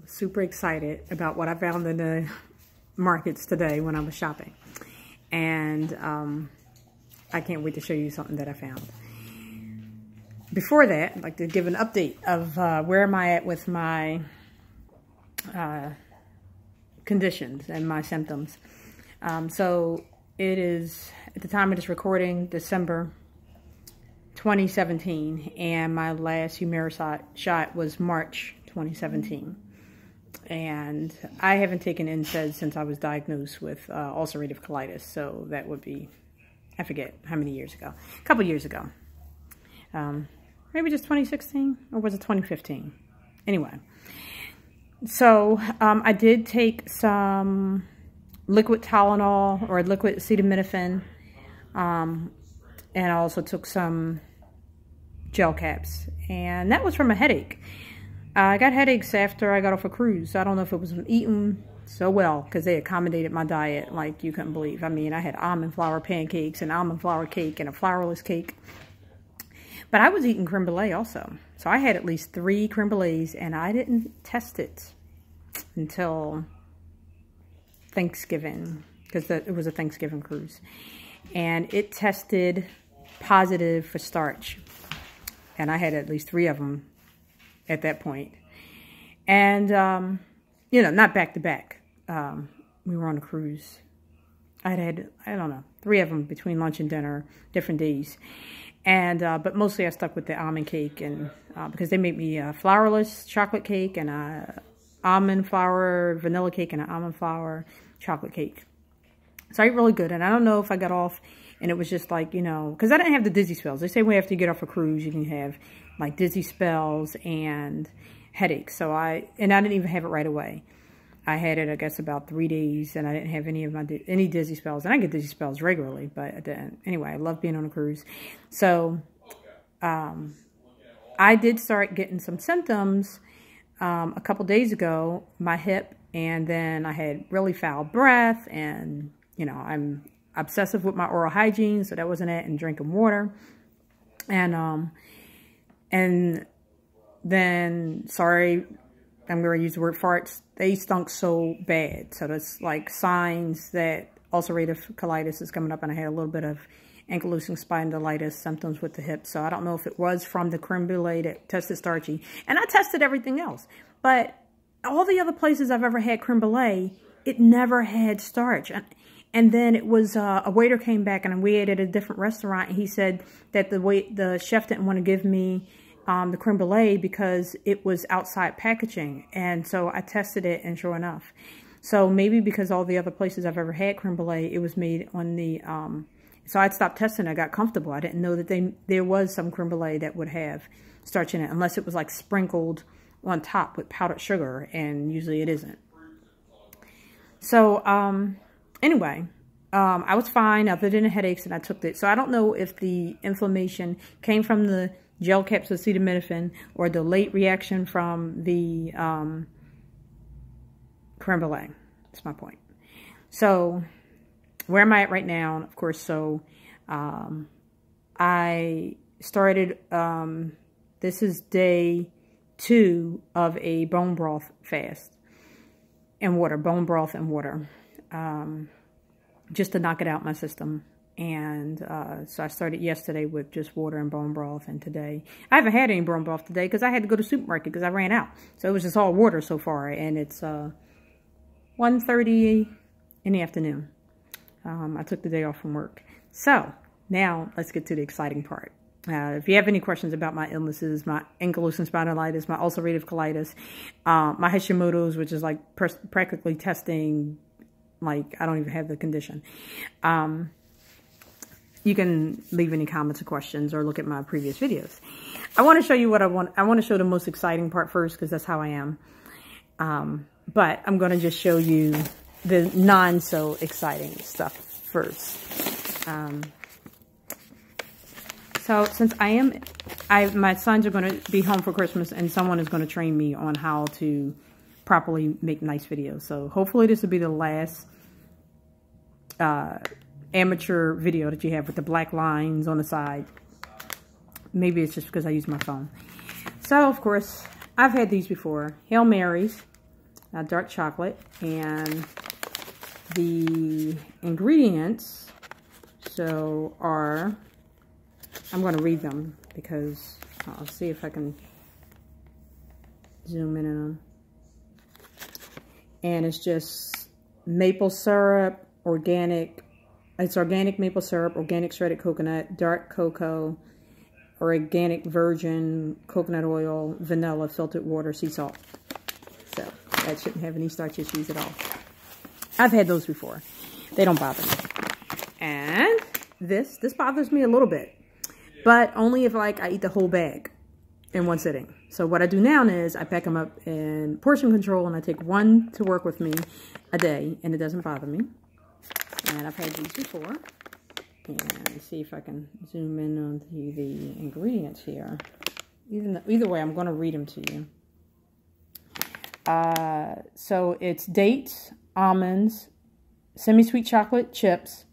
super excited about what I found in the markets today when I was shopping. And I can't wait to show you something that I found. Before that, I'd like to give an update of where am I at with my conditions and my symptoms. So it is, at the time of this recording, December 2017, and my last Humira shot was March 2017. And I haven't taken NSAIDs since I was diagnosed with ulcerative colitis, so that would be, I forget how many years ago, a couple years ago. Maybe just 2016, or was it 2015? Anyway, so I did take some liquid Tylenol or liquid acetaminophen, and I also took some gel caps, and that was from a headache. I got headaches after I got off a cruise. I don't know if it was from eating so well, because they accommodated my diet like you couldn't believe. I mean, I had almond flour pancakes and almond flour cake and a flourless cake. But I was eating creme brulee also. So I had at least 3 creme brulees, and I didn't test it until Thanksgiving, because it was a Thanksgiving cruise. And it tested positive for starch. And I had at least 3 of them at that point. And, you know, not back to back. We were on a cruise. I had, I don't know, 3 of them between lunch and dinner, different days. And, but mostly I stuck with the almond cake, and because they made me a flourless chocolate cake and a almond flour vanilla cake and an almond flour chocolate cake. So I ate really good. And I don't know if I got off and it was just like, you know, because I didn't have the dizzy spells. They say after you get off a cruise, you can have like dizzy spells and headaches. So I didn't even have it right away. I had it, I guess, about 3 days, and I didn't have any dizzy spells. And I get dizzy spells regularly, but I didn't. Anyway, I love being on a cruise. So I did start getting some symptoms a couple days ago, my hip, and then I had really foul breath, and, you know, I'm obsessive with my oral hygiene, so that wasn't it, and drinking water. And then, sorry, I'm going to use the word farts. They stunk so bad. So that's like signs that ulcerative colitis is coming up. And I had a little bit of ankylosing spondylitis symptoms with the hip. So I don't know if it was from the creme brulee that tested starchy. And I tested everything else. But all the other places I've ever had creme brulee, it never had starch. And then it was a waiter came back, and we ate at a different restaurant. And he said that the chef didn't want to give me the creme brulee because it was outside packaging. And so I tested it, and sure enough. So maybe because all the other places I've ever had creme brulee, it was made on the, so I'd stopped testing. I got comfortable. I didn't know that there was some creme brulee that would have starch in it, unless it was like sprinkled on top with powdered sugar, and usually it isn't. So, anyway, I was fine other than the headaches, and I took it. So I don't know if the inflammation came from the gel caps with acetaminophen or the late reaction from the creme brulee. That's my point. So where am I at right now? Of course, so I started, this is day 2 of a bone broth fast and water, bone broth and water, just to knock it out my system. And so I started yesterday with just water and bone broth, and today I haven't had any bone broth today because I had to go to the supermarket because I ran out. So it was just all water so far, and it's 1:30 in the afternoon. I took the day off from work. So now let's get to the exciting part. If you have any questions about my illnesses, my ankylosing spondylitis, my ulcerative colitis, my Hashimoto's, which is like practically testing, like I don't even have the condition. You can leave any comments or questions or look at my previous videos. I want to show you what I want. I want to show the most exciting part first because that's how I am. But I'm going to just show you the non so exciting stuff first. So since my sons are going to be home for Christmas, and someone is going to train me on how to properly make nice videos. So hopefully this will be the last amateur video that you have with the black lines on the side. Maybe it's just because I use my phone. So, of course, I've had these before. Hail Marys. dark chocolate. And the ingredients, so are, I'm going to read them because I'll see if I can zoom in on them. And it's just maple syrup, organic maple syrup, organic shredded coconut, dark cocoa, organic virgin coconut oil, vanilla, filtered water, sea salt. So that shouldn't have any starch issues at all. I've had those before. They don't bother me. And this bothers me a little bit, but only if like I eat the whole bag in one sitting. So what I do now is I pack them up in portion control, and I take one to work with me a day, and it doesn't bother me. And I've had these before. And see if I can zoom in onto the ingredients here. Either way, I'm going to read them to you. So it's dates, almonds, semi-sweet chocolate chips,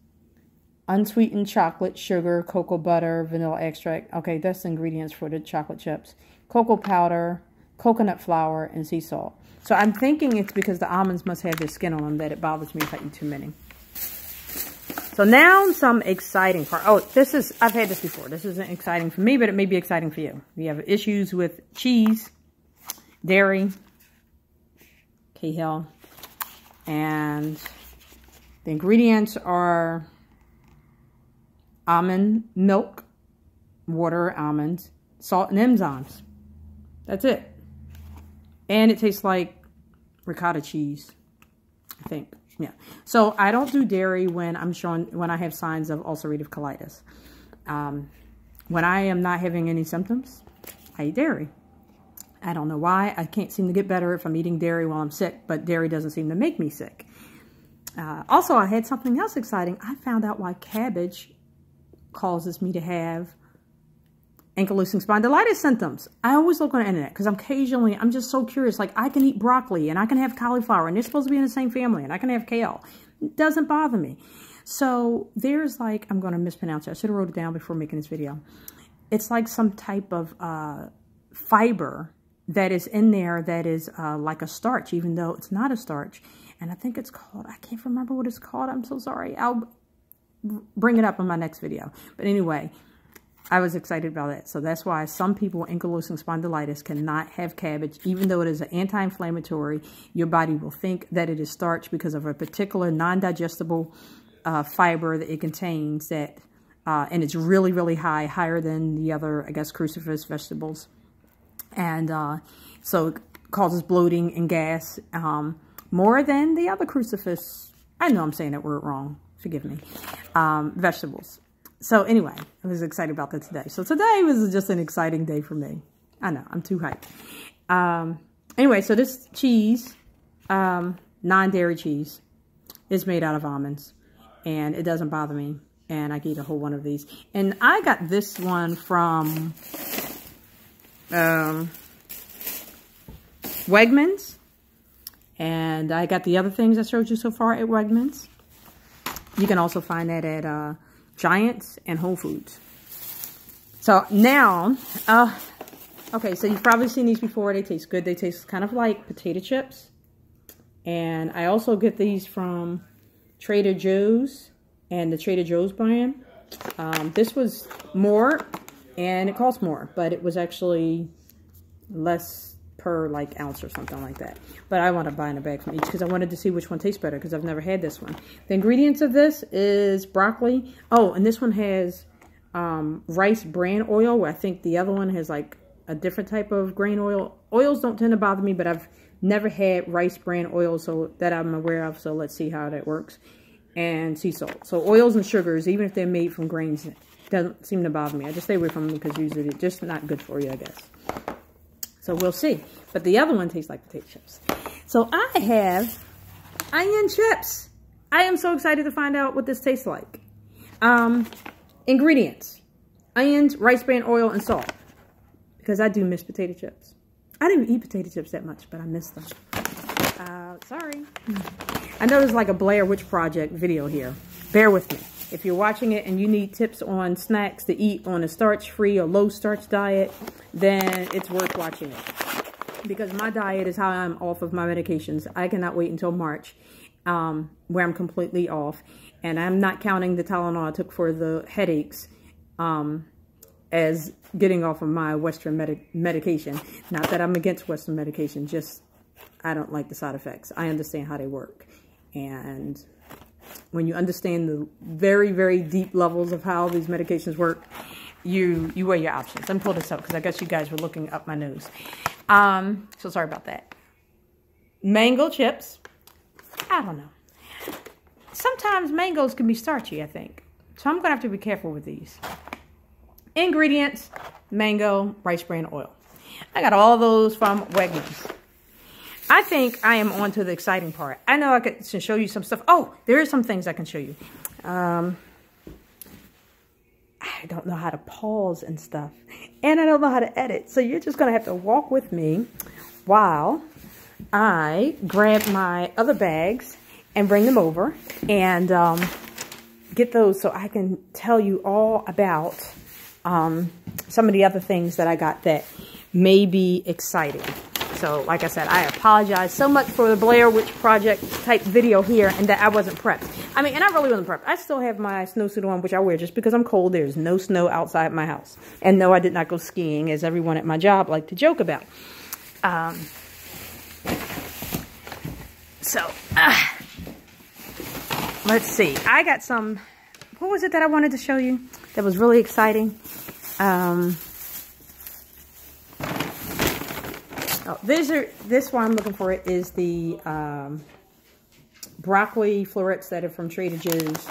unsweetened chocolate, sugar, cocoa butter, vanilla extract. Okay, that's the ingredients for the chocolate chips. Cocoa powder, coconut flour, and sea salt. So I'm thinking it's because the almonds must have this skin on them that it bothers me if I eat too many. So now some exciting part. Oh, I've had this before. This isn't exciting for me, but it may be exciting for you. We have issues with cheese, dairy, Cahill, and the ingredients are almond milk, water, almonds, salt, and enzymes. That's it. And it tastes like ricotta cheese, I think. Yeah. So I don't do dairy when I have signs of ulcerative colitis. When I am not having any symptoms, I eat dairy. I don't know why. I can't seem to get better if I'm eating dairy while I'm sick, but dairy doesn't seem to make me sick. Also, I had something else exciting. I found out why cabbage causes me to have ankylosing spondylitis symptoms. I always look on the internet because I'm just so curious. Like, I can eat broccoli and I can have cauliflower and they're supposed to be in the same family, and I can have kale. It doesn't bother me. So there's like, I'm going to mispronounce it. I should have wrote it down before making this video. It's like some type of fiber that is in there that is like a starch, even though it's not a starch. And I think it's called, I can't remember what it's called. I'm so sorry. I'll bring it up in my next video. But anyway, I was excited about it. So that's why some people with ankylosing spondylitis cannot have cabbage. Even though it is an anti-inflammatory, your body will think that it is starch because of a particular non-digestible fiber that it contains, that and it's really, really high, higher than the other, I guess, cruciferous vegetables. And so it causes bloating and gas more than the other cruciferous, I know I'm saying that word wrong, forgive me, vegetables. So anyway, I was excited about that today. So today was just an exciting day for me. I know, I'm too hyped. Anyway, so this cheese, non-dairy cheese, is made out of almonds. And it doesn't bother me. And I can eat a whole one of these. And I got this one from Wegmans. And I got the other things I showed you so far at Wegmans. You can also find that at Giants and Whole Foods. So now, okay, so you've probably seen these before. They taste good. They taste kind of like potato chips. And I also get these from Trader Joe's and the Trader Joe's brand. This was more, and it cost more, but it was actually less per like ounce or something like that. But I want to buy in a bag from each because I wanted to see which one tastes better because I've never had this one. The ingredients of this is broccoli. Oh, and this one has rice bran oil, where I think the other one has like a different type of grain oil. Oils don't tend to bother me, but I've never had rice bran oil so that I'm aware of, so let's see how that works. And sea salt. So oils and sugars, even if they're made from grains, doesn't seem to bother me. I just stay away from them because usually they're just not good for you, I guess. So we'll see. But the other one tastes like potato chips. So I have onion chips. I am so excited to find out what this tastes like. Ingredients: onions, rice bran oil, and salt. Because I do miss potato chips. I didn't even eat potato chips that much, but I miss them. Sorry. I know there's like a Blair Witch Project video here. Bear with me. If you're watching it and you need tips on snacks to eat on a starch-free or low-starch diet, then it's worth watching it. because my diet is how I'm off of my medications. I cannot wait until March, where I'm completely off. And I'm not counting the Tylenol I took for the headaches as getting off of my Western medication. Not that I'm against Western medication, just I don't like the side effects. I understand how they work. And when you understand the very, very deep levels of how these medications work, you weigh your options. Let me pull this up because I guess you guys were looking up my nose. So sorry about that. Mango chips. I don't know. Sometimes mangoes can be starchy, I think. So I'm going to have to be careful with these. Ingredients: mango, rice bran oil. I got all those from Wegmans. I think I am on to the exciting part. I know I can show you some stuff. Oh, there are some things I can show you. I don't know how to pause and stuff. And I don't know how to edit. So you're just going to have to walk with me while I grab my other bags and bring them over and get those so I can tell you all about some of the other things that I got that may be exciting. So, like I said, I apologize so much for the Blair Witch Project type video here and that I wasn't prepped. I mean, and I really wasn't prepped. I still have my snowsuit on, which I wear just because I'm cold. There's no snow outside my house. And no, I did not go skiing, as everyone at my job liked to joke about. Let's see. I got some, what was it that I wanted to show you that was really exciting? This one I'm looking for is the broccoli florets that are from Trader Joe's.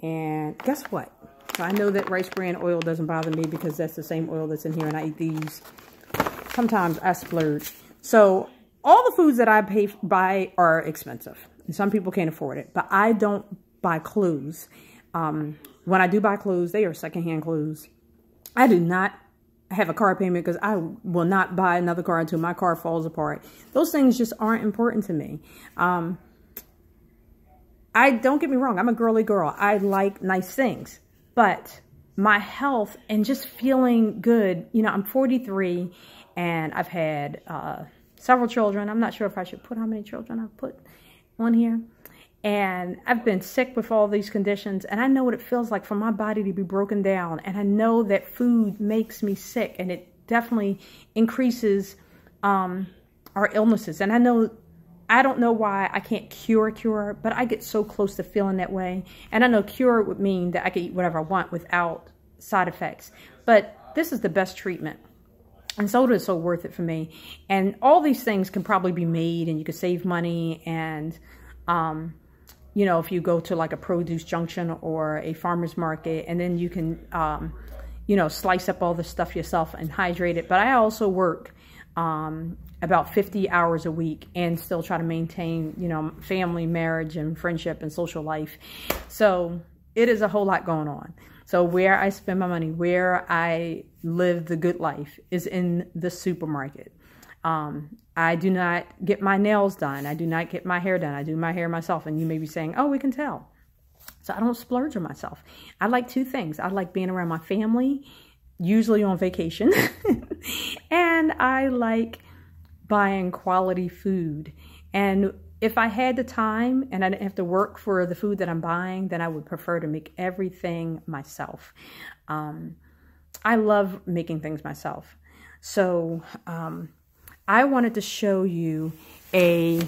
And guess what? So I know that rice bran oil doesn't bother me because that's the same oil that's in here and I eat these. Sometimes I splurge. So all the foods that I buy are expensive. And some people can't afford it. But I don't buy clothes. When I do buy clothes, they are secondhand clothes. I do not have a car payment because I will not buy another car until my car falls apart. Those things just aren't important to me. I don't get me wrong. I'm a girly girl. I like nice things, but my health and just feeling good. You know, I'm 43 and I've had several children. I'm not sure if I should put how many children I've put on here. And I've been sick with all these conditions, and I know what it feels like for my body to be broken down. And I know that food makes me sick, and it definitely increases our illnesses. And I don't know why I can't cure, but I get so close to feeling that way. And I know cure would mean that I could eat whatever I want without side effects. But this is the best treatment. And soda is so worth it for me. And all these things can probably be made, and you can save money. And you know, if you go to like a produce junction or a farmer's market, and then you can, you know, slice up all the stuff yourself and hydrate it. But I also work about 50 hours a week and still try to maintain, you know, family, marriage, and friendship and social life. So it is a whole lot going on. So where I spend my money, where I live the good life is in the supermarket. I do not get my nails done. I do not get my hair done. I do my hair myself. And you may be saying, oh, we can tell. So I don't splurge on myself. I like two things. I like being around my family, usually on vacation. And I like buying quality food. And if I had the time and I didn't have to work for the food that I'm buying, then I would prefer to make everything myself. I love making things myself. So, I wanted to show you a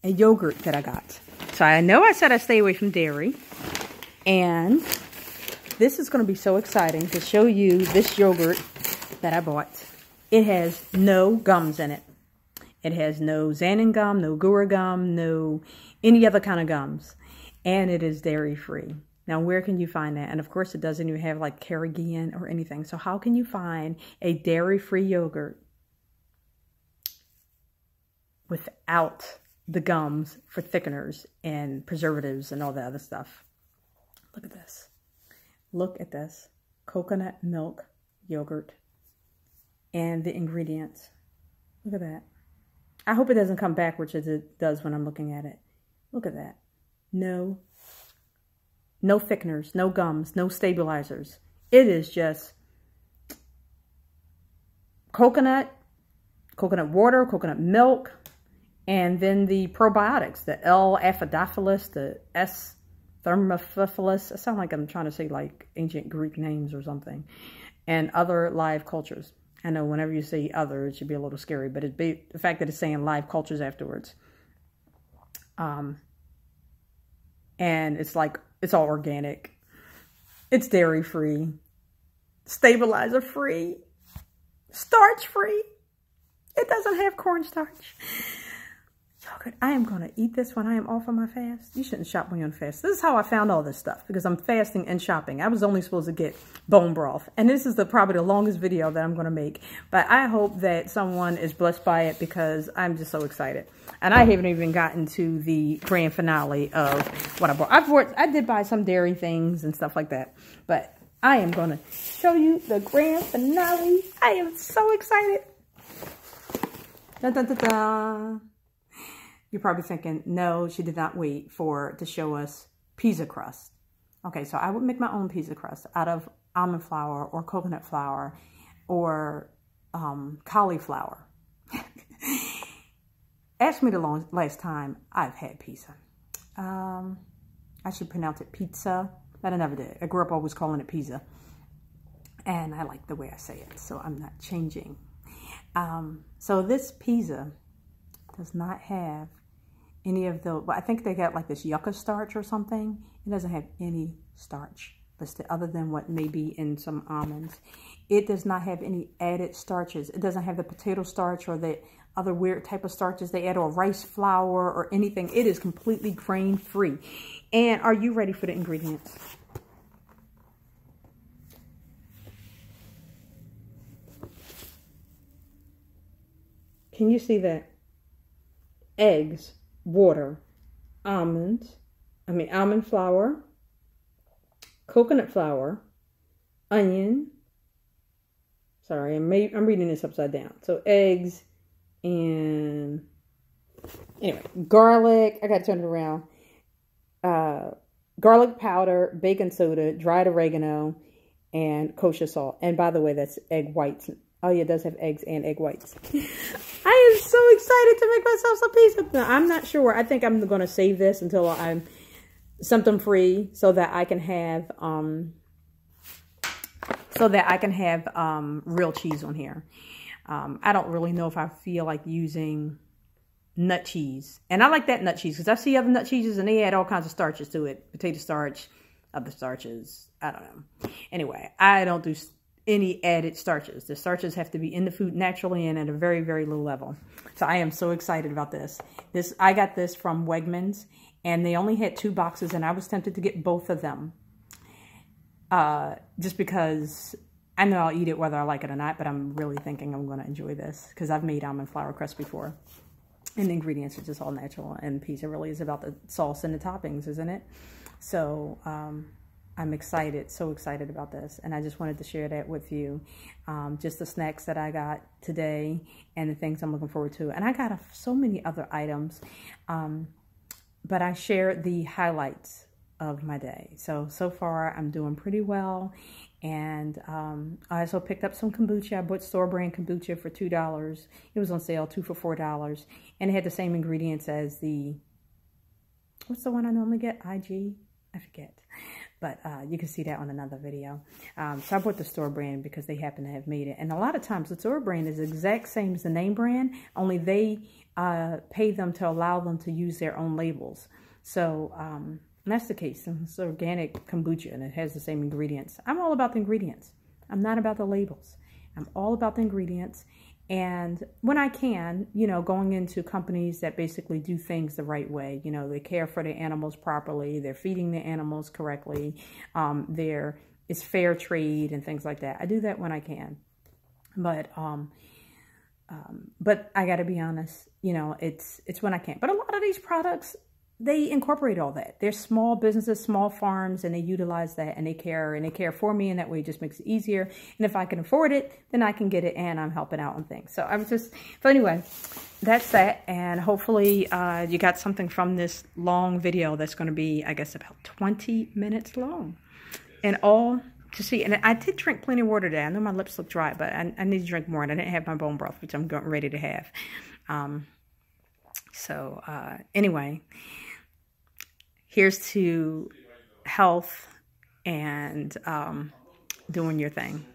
yogurt that I got. So I know I said I stay away from dairy, and this is going to be so exciting to show you this yogurt that I bought. It has no gums in it. It has no Xanthan gum, no Gura gum, no any other kind of gums, and it is dairy free. Now, where can you find that? And of course, it doesn't even have like Carrageenan or anything. So how can you find a dairy-free yogurt without the gums for thickeners and preservatives and all that other stuff? Look at this. Look at this. Coconut milk yogurt and the ingredients. Look at that. I hope it doesn't come backwards as it does when I'm looking at it. Look at that. No thickeners, no gums, no stabilizers. It is just coconut water, coconut milk, and then the probiotics, the L-Acidophilus, the S. Thermophilus. I sound like I'm trying to say like ancient Greek names or something. And other live cultures. I know whenever you say other, it should be a little scary, but the fact that it's saying live cultures afterwards. And it's like, it's all organic. It's dairy free, stabilizer free, starch free. It doesn't have cornstarch. Yogurt. I am going to eat this when I am off of my fast. You shouldn't shop when you're on fast. This is how I found all this stuff, because I'm fasting and shopping. I was only supposed to get bone broth. And this is probably the longest video that I'm going to make. But I hope that someone is blessed by it, because I'm just so excited. And I haven't even gotten to the grand finale of what I bought. I did buy some dairy things and stuff like that. But I am going to show you the grand finale. I am so excited. Da, da, da, da. You're probably thinking, no, she did not wait to show us pizza crust. Okay, so I would make my own pizza crust out of almond flour or coconut flour or cauliflower. Ask me the last time I've had pizza. I should pronounce it pizza, but I never did. I grew up always calling it pizza. And I like the way I say it, so I'm not changing. So this pizza does not have any of the, well, I think they got like this yucca starch or something. It doesn't have any starch listed other than what may be in some almonds. It does not have any added starches. It doesn't have the potato starch or the other weird type of starches they add, or rice flour or anything. It is completely grain free. And are you ready for the ingredients? Can you see that? Eggs, water, almond flour, coconut flour, onion. Sorry, I'm reading this upside down. So eggs and, anyway, garlic. I got to turn it around. Garlic powder, baking soda, dried oregano, and kosher salt. And by the way, that's egg whites. Oh, yeah, it does have eggs and egg whites. I am so excited to make myself some pizza. Now, I'm not sure. I think I'm going to save this until I'm symptom free, so that I can have real cheese on here. I don't really know if I feel like using nut cheese. And I like that nut cheese, because I see other nut cheeses and they add all kinds of starches to it. Potato starch, other starches. I don't know. Anyway, I don't do any added starches. The starches have to be in the food naturally and at a very, very low level. So I am so excited about this. I got this from Wegmans, and they only had 2 boxes, and I was tempted to get both of them. Just because I know I'll eat it whether I like it or not, but I'm really thinking I'm going to enjoy this, because I've made almond flour crust before. And the ingredients are just all natural, and pizza really is about the sauce and the toppings, isn't it? So, I'm excited, so excited about this, and I just wanted to share that with you. Just the snacks that I got today and the things I'm looking forward to. And I got so many other items, but I shared the highlights of my day. So far I'm doing pretty well. And I also picked up some kombucha. I bought store brand kombucha for $2. It was on sale, 2 for $4. And it had the same ingredients as what's the one I normally get? IG? I forget. But you can see that on another video. So I bought the store brand because they happen to have made it. And a lot of times the store brand is the exact same as the name brand, only they pay them to allow them to use their own labels. So that's the case. It's organic kombucha and it has the same ingredients. I'm all about the ingredients. I'm not about the labels. I'm all about the ingredients. And when I can, going into companies that basically do things the right way, they care for the animals properly, they're feeding the animals correctly, it's fair trade and things like that. I do that when I can. But I got to be honest, it's when I can. But a lot of these products, they incorporate all that. They're small businesses, small farms, and they utilize that, and they care for me, and that way it just makes it easier. And if I can afford it, then I can get it, and I'm helping out on things. So anyway, that's that. And hopefully you got something from this long video that's going to be, I guess, about 20 minutes long. And all to see, and I did drink plenty of water today. I know my lips look dry, but I need to drink more, and I didn't have my bone broth, which I'm ready to have. Anyway, here's to health and doing your thing.